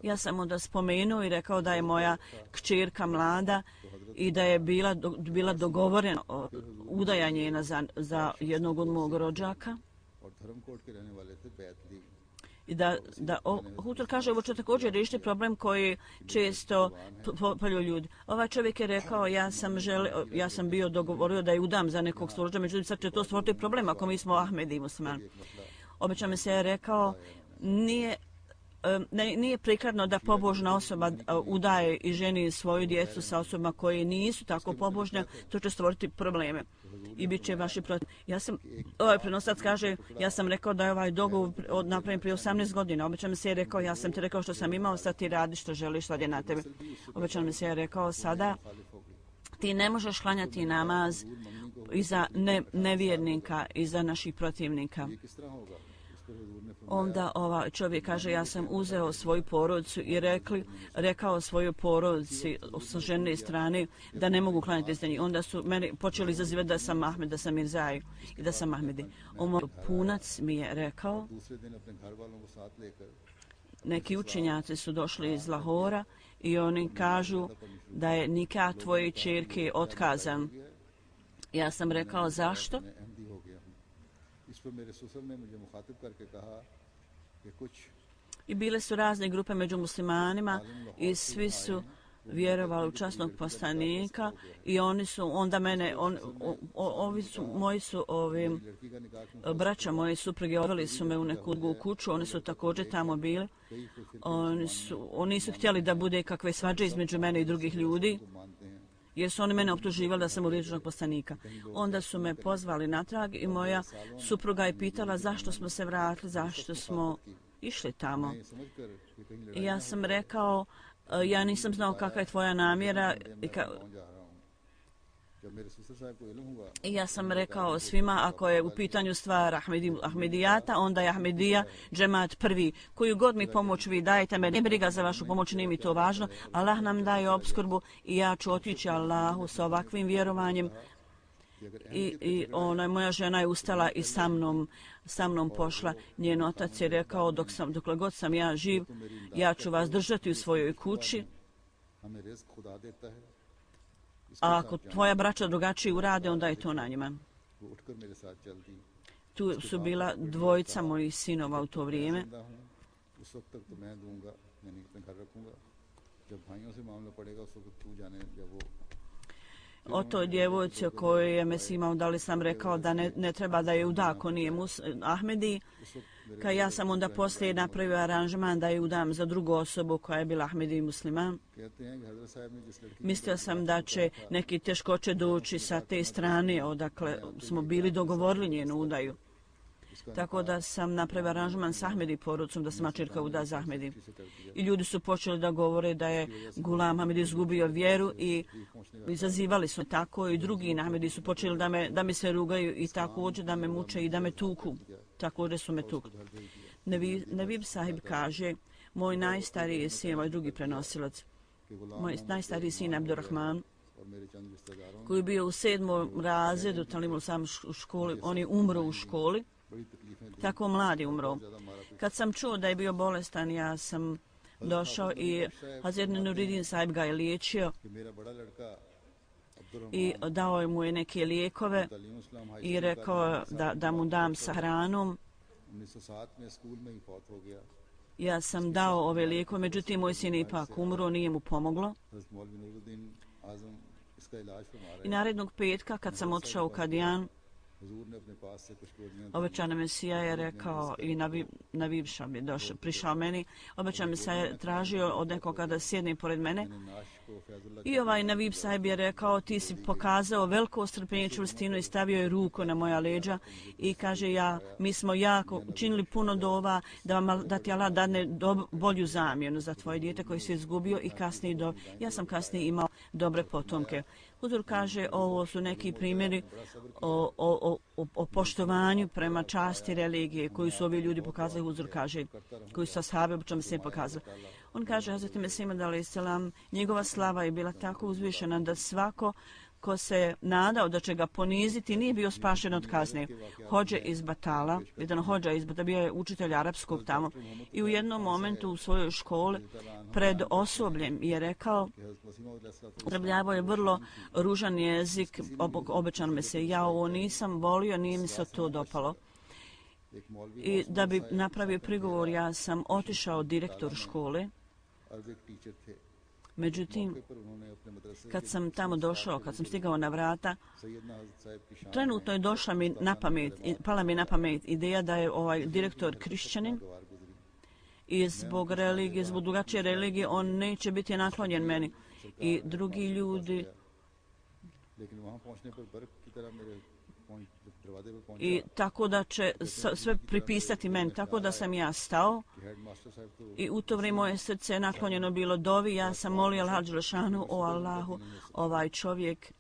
Ja sam onda spomenuo i rekao da je moja kćerka mlada i da je bila dogovorena udaja njena za jednog od mog rođaka. I da Hutor kaže, ovo će također riješiti problem koji često polju ljudi. Ovaj čovjek je rekao, ja sam bio dogovorio da je udam za nekog svorođa, međutim sad će to stvoriti problem ako mi smo Ahmedi muslimani. Obećan mi se je rekao, nije prikladno da pobožna osoba udaje i ženi svoju djecu sa osobama koje nisu tako pobožne, to će stvoriti probleme i bit će vaši protiv. Ovaj prenosac kaže, ja sam rekao da je ovaj dogovor napravljen prije 18 godina. Obećan mi se je rekao, ja sam ti rekao što sam imao, sad ti radi što želiš, sad je na tebi. Obećan mi se je rekao, sada ti ne možeš klanjati namaz iza nevjernika, iza naših protivnika. Onda ovaj čovjek kaže, ja sam uzeo svoju porodicu i rekao svojoj porodici sa žene strane da ne mogu klanjati za njih. Onda su meni počeli izazivati da sam Ahmed, da sam Mirzaj i da sam Ahmedi. Punac mi je rekao, neki učenjaci su došli iz Lahora i oni kažu da je nikah tvoje ćerke otkazan. Ja sam rekao, zašto? I bile su razne grupe među muslimanima i svi su vjerovali u časnog poslanika i oni su onda mene, braća moje supruge odveli su me u neku drugu kuću, oni su također tamo bili. Oni nisu htjeli da bude kakve svađe između mene i drugih ljudi, jer su oni mene optuživali da sam uvrijeđenog poslanika. Onda su me pozvali natrag i moja supruga je pitala zašto smo se vratili, zašto smo išli tamo. I ja sam rekao, ja nisam znao kakva je tvoja namjera. I ja sam rekao svima, ako je u pitanju stvar Ahmedijata, onda je Ahmedija džemat prvi. Koju god mi pomoć vi dajete, me ne briga za vašu pomoć, nije mi to važno. Allah nam daje opskrbu i ja ću otići Allahu sa ovakvim vjerovanjem. I moja žena je ustala i sa mnom pošla. Njen otac je rekao, dokle god sam ja živ, ja ću vas držati u svojoj kući. A ako tvoja braća drugačije urade, onda je to na njima. Tu su bila dvojica mojih sinova u to vrijeme. O toj djevojci o kojoj je Mesih dali sam rekao da ne treba da je uda ako nije Ahmedi. Kad ja sam onda poslije napravio aranžman da je udam za drugu osobu koja je bila Ahmedi musliman. Mislio sam da će neki teškoće doći sa te strane odakle smo bili dogovorili njenu udaju. Tako da sam napravio aranžman s Ahmedi porodicom da se mačerka uda za Ahmedi. I ljudi su počeli da govore da je Gulam Ahmedi izgubio vjeru i izazivali su tako i drugi Ahmedi su počeli da mi se rugaju i također da me muče i da me tuku. Također su me tukli. Nevib sahib kaže, moj najstariji sin, moj drugi prenosilac, moj najstariji sin Abdurrahman, koji je bio u 7. razredu, talimul sam u školi, on je umro u školi, tako mladi umro. Kad sam čuo da je bio bolestan, ja sam došao i Hazret Nuruddin sahib ga je liječio i dao mu je neke lijekove i rekao da mu dam sa hranom. Ja sam dao ove lijekove, međutim moj sin ipak umro, nije mu pomoglo. I narednog petka kad sam otišao u Kadijan, obećana Mesija je rekao i Navib Šab je prišao meni, obećana Mesija je tražio od nekoga da sjedne pored mene i ovaj Navib sahib je rekao ti si pokazao veliko strpljenje, čvrstinu i stavio je ruku na moja leđa i kaže mi smo jako učinili puno dova da ti Allah dadne bolju zamjenu za tvoje dijete koje si izgubio i kasnije ja sam kasnije imao dobre potomke. Huzur kaže ovo su neki primjeri o poštovanju prema časti religije koju su ovi ljudi pokazali. Huzur kaže koji su ashabi obično se pokazali. On kaže Hazret Mesih alejhi selam, njegova slava je bila tako uzvišena da svako ko se nadao da će ga poniziti nije bio spašen od kazne. Hodže iz Batala, jedan hodža iz Batala, bio je učitelj arapskog tamo i u jednom momentu u svojoj školi pred osobljem je rekao, upotrebljavao je vrlo ružan jezik, obećano me se, ja ovo nisam volio, nije mi se to dopalo. I da bi napravio prigovor, ja sam otišao direktor škole. Međutim, kad sam tamo došao, kad sam stigao na vrata, trenutno je došla mi na pamet, pala mi na pamet ideja da je ovaj direktor kršćanin i zbog religije, zbog drugačije religije, on neće biti naklonjen meni. I drugi ljudi i tako da će sve pripisati meni, tako da sam ja stao i u to vrijeme moje srce je naklonjeno bilo dovi, ja sam molio Allah dželešanu, o Allahu, ovaj čovjek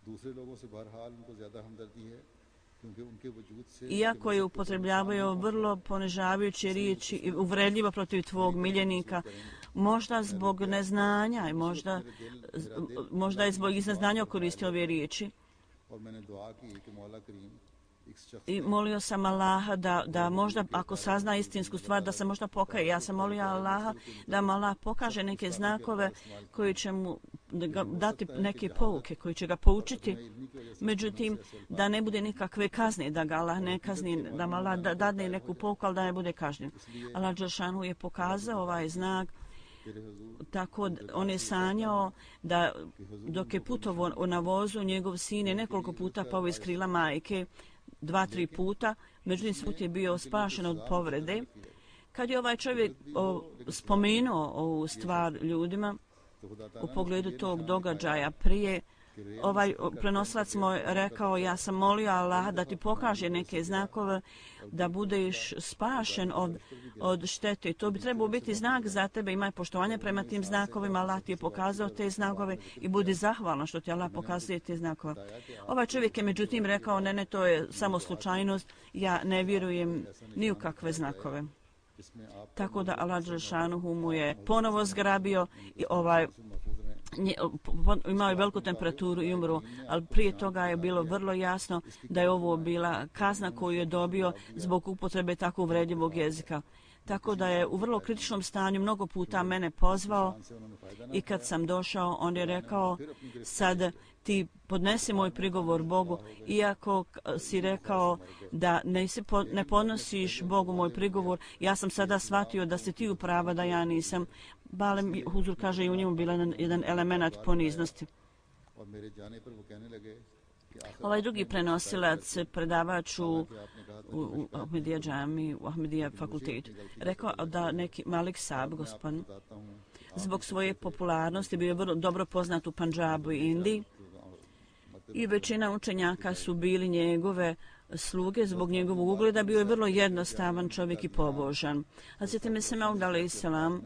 iako je upotrebljavao vrlo ponižavajuće riječi i uvredljivo protiv tvog miljenika, možda zbog neznanja i možda je zbog neznanja koristio ove riječi. I molio sam Allaha da možda ako sazna istinsku stvar da se možda pokaje. Ja sam molio Allaha da mu Allah pokaže neke znakove koji će mu dati neke pouke, koji će ga poučiti. Međutim, da ne bude nikakve kazne, da ga Allah ne kazni, da mu Allah dadne neku pouku, ali da ne bude kažnjen. Allah dželešanu je pokazao ovaj znak. Tako on je sanjao da dok je putovao na vozu, njegov sin je nekoliko puta pao iz krila majke, 2-3 puta, međutim put je bio spašen od povrede. Kad je ovaj čovjek spomenuo ovu stvar ljudima u pogledu tog događaja prije, ovaj prenosilac moj rekao, ja sam molio Allaha da ti pokaže neke znakove da budeš spašen od štete. To bi trebao biti znak za tebe, imaj poštovanje prema tim znakovima, Allah ti je pokazao te znakove i budi zahvalna što ti Allah pokazuje te znakove. Ovaj čovjek je međutim rekao, ne, to je samo slučajnost, ja ne vjerujem ni u kakve znakove. Tako da Allah Đelešanuhu mu je ponovo zgrabio i imao je veliku temperaturu i umro, ali prije toga je bilo vrlo jasno da je ovo bila kazna koju je dobio zbog upotrebe tako uvredljivog jezika. Tako da je u vrlo kritičnom stanju mnogo puta mene pozvao i kad sam došao, on je rekao, sad ti podnesi moj prigovor Bogu, iako si rekao da ne podnosiš Bogu moj prigovor, ja sam sada shvatio da si ti u prava, da ja nisam. Balem Huzur kaže i u njemu bila jedan element poniznosti. Ovaj drugi prenosilac, predavač u Ahmedija džami, u Ahmedija fakultetu, rekao da neki Malik Saab, gospodin, zbog svoje popularnosti bio je vrlo dobro poznat u Pandžabu i Indiji i većina učenjaka su bili njegove sluge. Zbog njegovog ugleda bio je vrlo jednostavan čovjek i pobožan. Hazret Mesih Maud alejselam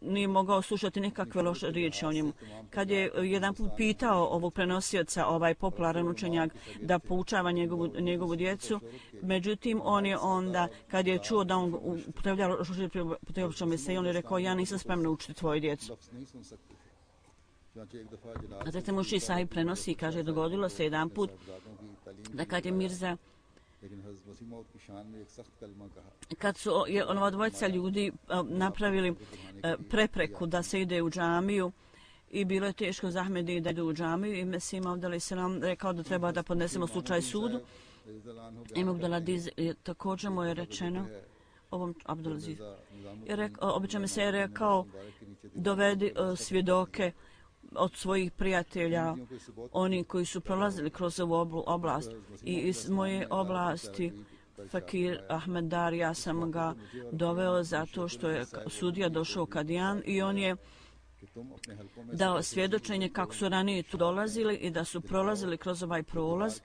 nije mogao slušati nikakve loše riječi o njemu. Kad je jedan put pitao ovog prenosioca, ovaj popularan učenjak, da poučava njegovu djecu, međutim on je onda, kad je čuo da on upotrebljava Mesih, on je rekao, ja nisam spremna učiti tvoju djecu. Hazret Muši Sahib prenosi i kaže, dogodilo se jedan put da kad je Mirza kad su ova dvojica ljudi napravili prepreku da se ide u džamiju i bilo je teško za Ahmediju da ide u džamiju i Mesih Maud alejselam rekao da treba da podnesemo slučaj sudu. I Abdulaziz također mu je rečeno, ovom Abdulaziz, obično mi se je rekao, dovedi svjedoke od svojih prijatelja, oni koji su prolazili kroz ovu oblast. I iz moje oblasti Fakir Ahmed Dar, ja sam ga doveo zato što je sudija došao Kadijan i on je dao svjedočenje kako su ranije tu dolazili i da su prolazili kroz ovaj prolaz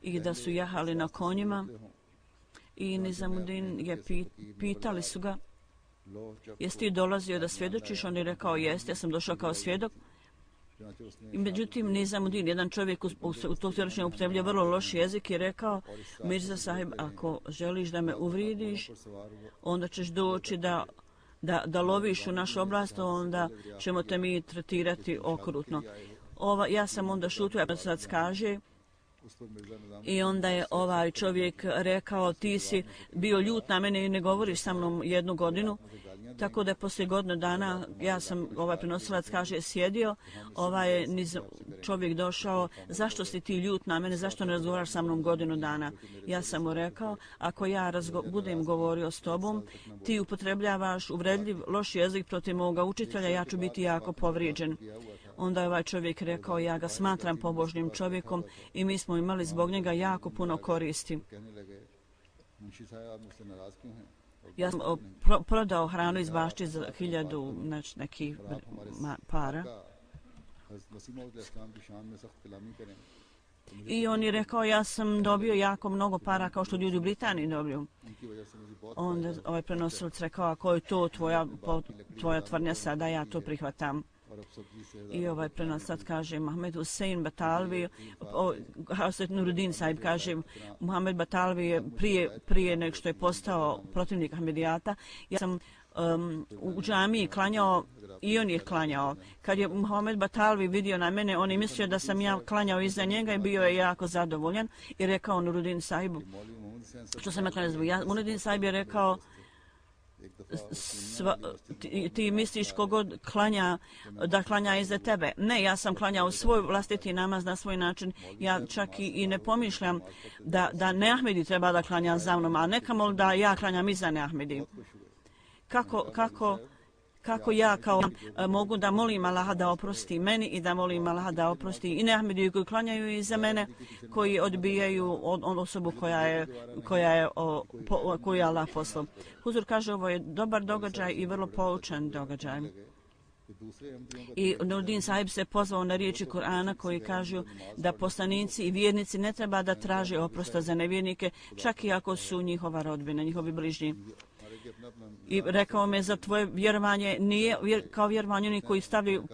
i da su jahali na konjima. I Nizamuddin je pitali su ga, jesi ti dolazio da svjedočiš? On je rekao, jest, ja sam došao kao svjedok. I međutim, Nizamuddin, jedan čovjek u to svjedočenje upotrebljava vrlo loš jezik i rekao, Mirza Sahib, ako želiš da me uvridiš, onda ćeš doći da loviš u našu oblast, onda ćemo te mi tretirati okrutno. Ja sam onda šutio, a sad kaže, i onda je ovaj čovjek rekao, ti si bio ljut na mene i ne govoriš sa mnom 1 godinu. Tako da je poslije godinu dana, ja sam, ovaj prenosilac kaže, sjedio, ovaj čovjek došao, zašto si ti ljut na mene, zašto ne razgovaraš sa mnom 1 godinu dana? Ja sam mu rekao, ako ja budem govorio s tobom, ti upotrebljavaš uvredljiv, loš jezik protiv moga učitelja, ja ću biti jako povrijeđen. Onda je ovaj čovjek rekao, ja ga smatram pobožnim čovjekom i mi smo imali zbog njega jako puno koristi. Ja sam prodao hranu iz bašće za 1000 nekih para. I on je rekao, ja sam dobio jako mnogo para kao što ljudi u Britaniji dobiju. Onda ovaj prenosilac rekao, ako je to tvoja tvrdnja sada, ja to prihvatam. I ovaj prenosilac kaže, Mohamed Hussein Batalvi, Hazret Nuruddin Sahib kaže, Mohamed Batalvi je prije nego što je postao protivnik Ahmedijata, ja sam u džamiji klanjao i on je klanjao. Kad je Mohamed Batalvi vidio na mene, on je mislio da sam ja klanjao iza njega i bio je jako zadovoljan i rekao Nuruddin Sahibu, što sam ja klanjao. Nuruddin Sahib je rekao, ti misliš kogod klanja da klanja iza tebe. Ne, ja sam klanjao svoj vlastiti namaz na svoj način. Ja čak i ne pomišljam da ne Ahmedi treba da klanja za mnom, a nekamo da ja klanjam iza ne Ahmedi. kako ja kao mogu da molim Allaha da oprosti meni i da molim Allaha da oprosti i Ahmediju koji klanjaju iza mene, koji odbijaju osobu koju je Allah poslao. Huzur kaže ovo je dobar događaj i vrlo poučan događaj. I Nuruddin sahib se pozvao na riječi Kur'ana koji kažu da poslanici i vjernici ne treba da traže oprosta za nevjernike, čak i ako su njihova rodbina, njihovi bližnji. I rekao me za tvoje vjerovanje nije kao vjerovanje oni koji stavljaju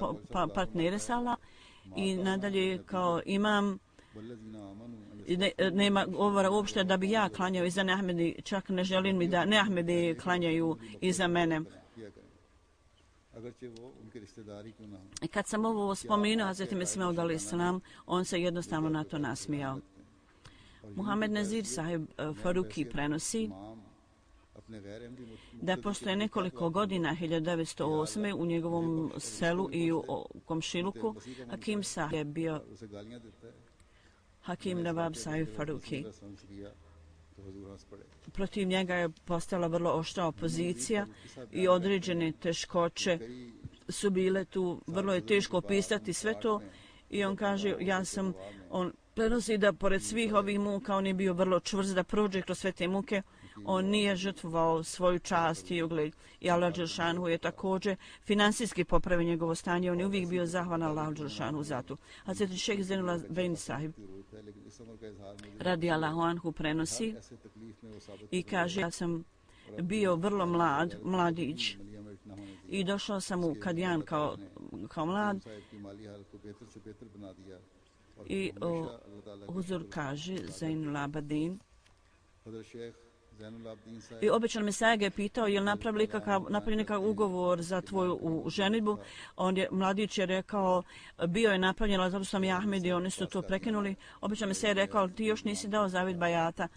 partnere sa Allah i nadalje kao imam nema govora uopšte da bi ja klanjao iza Ahmedi, čak ne želim mi da ne Ahmedi klanjaju iza mene. I kad sam ovo spomenuo Hazreti Mesih Maud alejhi selam, on se jednostavno na to nasmijao. Muhammed Nazir sahib Faruki prenosi da postoje nekoliko godina 1908. u njegovom selu i u komšiluku Hakim sahib je bio Hakim Nawab sahib Faruki. Protiv njega je postala vrlo oštra opozicija i određene teškoće su bile tu. Vrlo je teško opisati sve to i on kaže on prenosi da pored svih ovih muka on je bio vrlo čvrst da prođe kroz sve te muke. On nije žrtvovao svoju čast i ugled. I Allah Đelšanhu je također finansijski popravio njegovo stanje. On je uvijek bio zahvalan Allah Đelšanhu za to. Hazreti Šejh Zainul Abidin sahib radi Allahu anhu prenosi i kaže ja sam bio vrlo mladić i došao sam u Kadijan kao mlad i Huzur kaže Zainul Abidin i običan Mesija je pitao je li napravio nekakav ugovor za tvoju ženidbu. Mladić je rekao bio je napravljen, ali zato sam i Ahmed i oni su to prekinuli. Običan Mesija je rekao ti još nisi dao zavid bajata.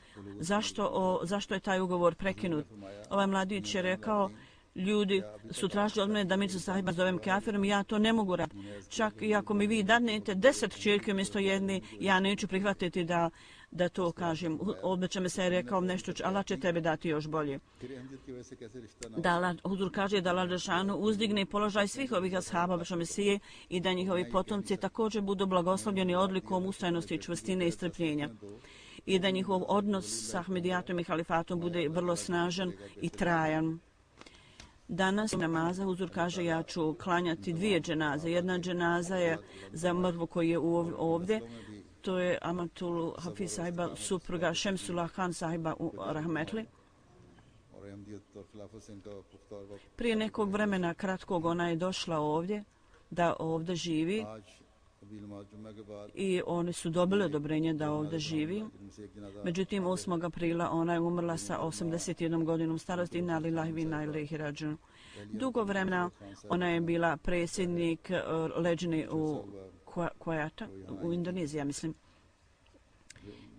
Zašto je taj ugovor prekinut? Ovaj mladić je rekao ljudi su tražili od mene da Mirza sahiba zovem kafirom i ja to ne mogu raditi. Čak i ako mi vi dadnete 10 kćerki umjesto jedne, ja neću prihvatiti da to kažem. Običan Mesija je rekao nešto, Allah će tebe dati još bolje. Huzur kaže da Allah Đelešanu uzdigne položaj svih ovih ashaba običan Mesije i da njihovi potomci također budu blagoslovljeni odlikom ustrajnosti, čvrstine i strpljenja. I da njihov odnos s Ahmedijatom i halifatom bude vrlo snažan i trajan. Danas namaza Huzur kaže ja ću klanjati 2 dženaze. Jedna dženaza je za mrtvu koji je ovdje. To je Amatul Hafiz sahiba, supruga Šemsullah Khan sahiba u Rahmetli. Prije nekog vremena kratkog ona je došla ovdje, da ovdje živi i oni su dobili odobrenje da ovdje živi. Međutim, 8. aprila ona je umrla sa 81 godinom starosti. Inna lillahi wa inna ilaihi rađun. Dugo vremena ona je bila predsjednik leđne u Kuwaita, u Indoneziji, ja mislim.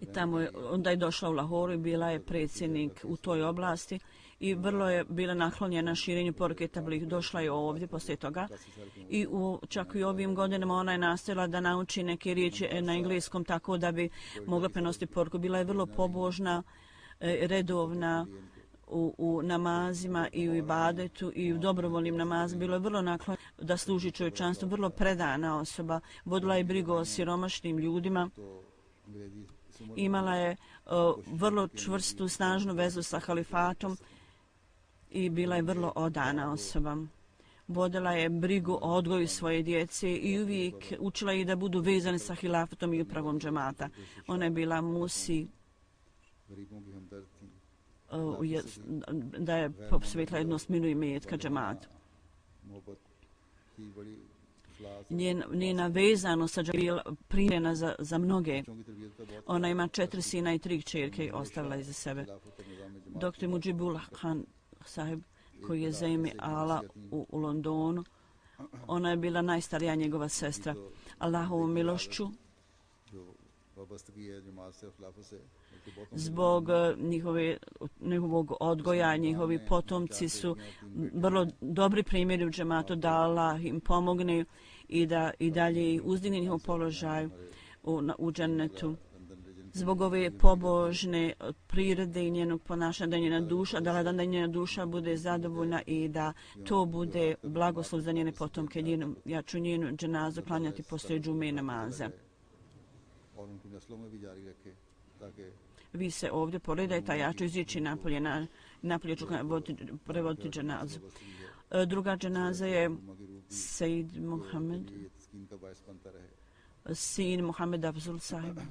I tamo onda je došla u Lahoru i bila je predsjednik u toj oblasti i vrlo je bila naklonjena širenju poruke tablih. Došla je ovdje poslije toga i čak i ovim godinama ona je nastavila da nauči neke riječi na engleskom tako da bi mogla prenositi poruku. Bila je vrlo pobožna, redovna u namazima i u ibadetu i u dobrovoljnim namazima. Bilo je vrlo naklonjena da služi čovječanstvu, vrlo predana osoba. Vodila je brigu o siromašnim ljudima. Imala je vrlo čvrstu, snažnu vezu sa halifatom i bila je vrlo odana osoba. Vodila je brigu o odgoju svoje djece i uvijek učila ih da budu vezani sa hilafatom i upravom džemata. Ona je bila musi da je posvetila jednost miru i metka džemata. Njena vezanost sa džematom je bila primjerena za mnoge. Ona ima 4 sina i 3 kćerke ostavila iza sebe. Dr. Mujibullah Khan sahib, koji je Zemi Ala u Londonu, ona je bila najstarija njegova sestra. Allahovom milošću, zbog njihovog odgoja, njihovi potomci su vrlo dobri primjeri u džematu, da Allah im pomogne i da i dalje uzdigne njihov položaj u džennetu. zbog ove pobožne prirode i njenog ponašanja, da njena duša, da njena duša bude zadovoljna i da to bude blagoslov za njene potomke. Ja ću njenu dženazu klanjati poslije džume namaza. Vi se ovdje poredajte, a ja ću izići napolje ću prevoditi dženazu. Druga dženaza je Sejid Mohamed, sin Mohamed Afzul sahiba.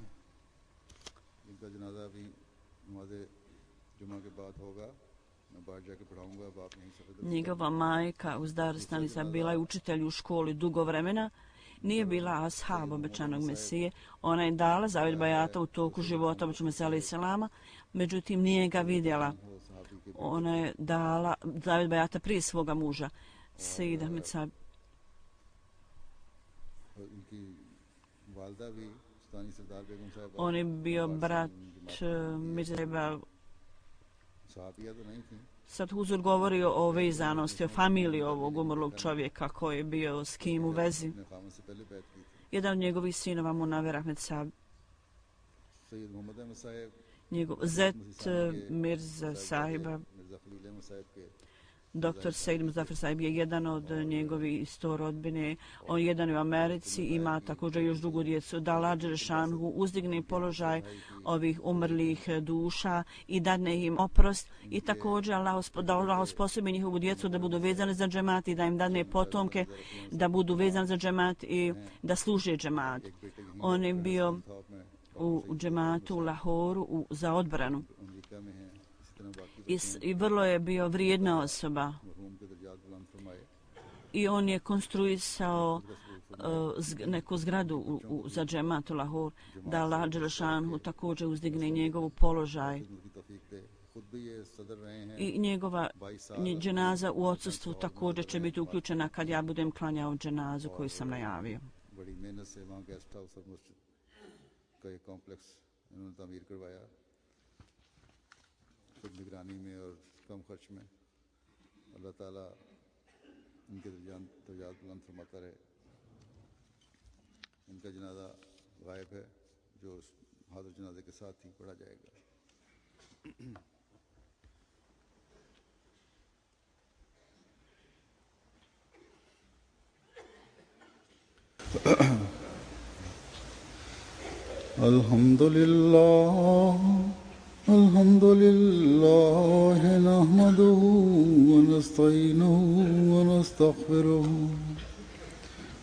Njegova majka Uzdar Stanica bila je učitelj u školi dugo vremena. Nije bila ashab obećanog Mesije. Ona je dala zavjet bajata u toku života obećanog Mesija alaih selama, međutim nije ga vidjela. Ona je dala zavjet bajata prije svoga muža, Sejid Ahmed Sahib. On je bio brat Mirza Sahiba. Sad Huzur govori o vezanosti, o familiji ovog umrlog čovjeka koji je bio s kim u vezi. Jedan od njegovih sinova Munaver Ahmed Sahib. Njegov zet Mirza Sahiba, Dr. Sejid Muzafer Sahib je jedan od njegovih isto rodbine. On jedan je u Americi, ima također još drugu djecu. Da Allah Đelešanu uzdigne položaj ovih umrlih duša i dadne im oprost i također da Allah osposobi njihovu djecu da budu vezani za džemat i da im dadne potomke da budu vezani za džemat i da služe džemat. On je bio u džematu u Lahoru za odbranu. I vrlo je bio vrijedna osoba i on je konstruisao neku zgradu za džemat u Lahor, da Allah Đelešanu također uzdigne njegovu položaj i njegova dženaza u odsustvu također će biti uključena kad ja budem klanjao dženazu koju sam najavio. खुद निगरानी में और कम खर्च में अल्लाह ताला इनके दर्जात बुलंद फरमाता रहे। इनका जनाजा गायब है जो हाजिर जनाजे के साथ ही पढ़ा जाएगा। अल्हम्दुलिल्लाह नहमदुहु व नस्तईनुहु व नस्तगफिरुहु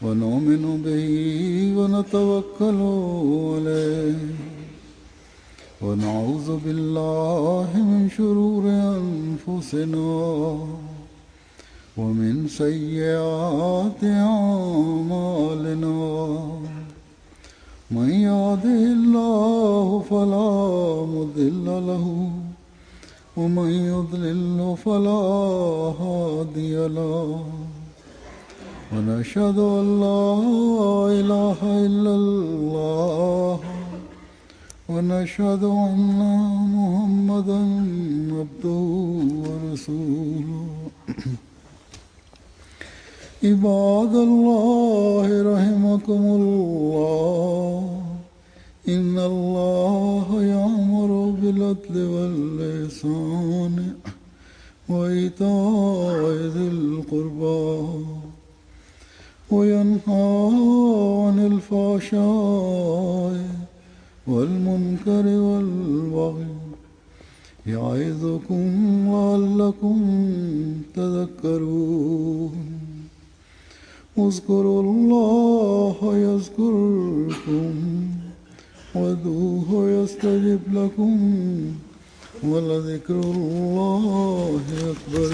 व नुमिनु बिही व नतवक्कलु अलैहि व नऊज़ु बिल्लाहि मिन शुरूरि अनफुसिना व मिन सय्यिआति अमालिना من يهده الله فلا مضل له ومن يضلل فلا هادي له ونشهد أن لا إله إلا الله ونشهد أن محمدا عبده ورسوله عباد الله رحمكم الله إن الله يأمر بالعدل والإحسان وإيتاء ذي القربى وينهى عن الفحشاء والمنكر والبغي يعظكم لعلكم تذكرون اذكروا الله يذكركم وادعوه يستجب لكم ولذكر الله أكبر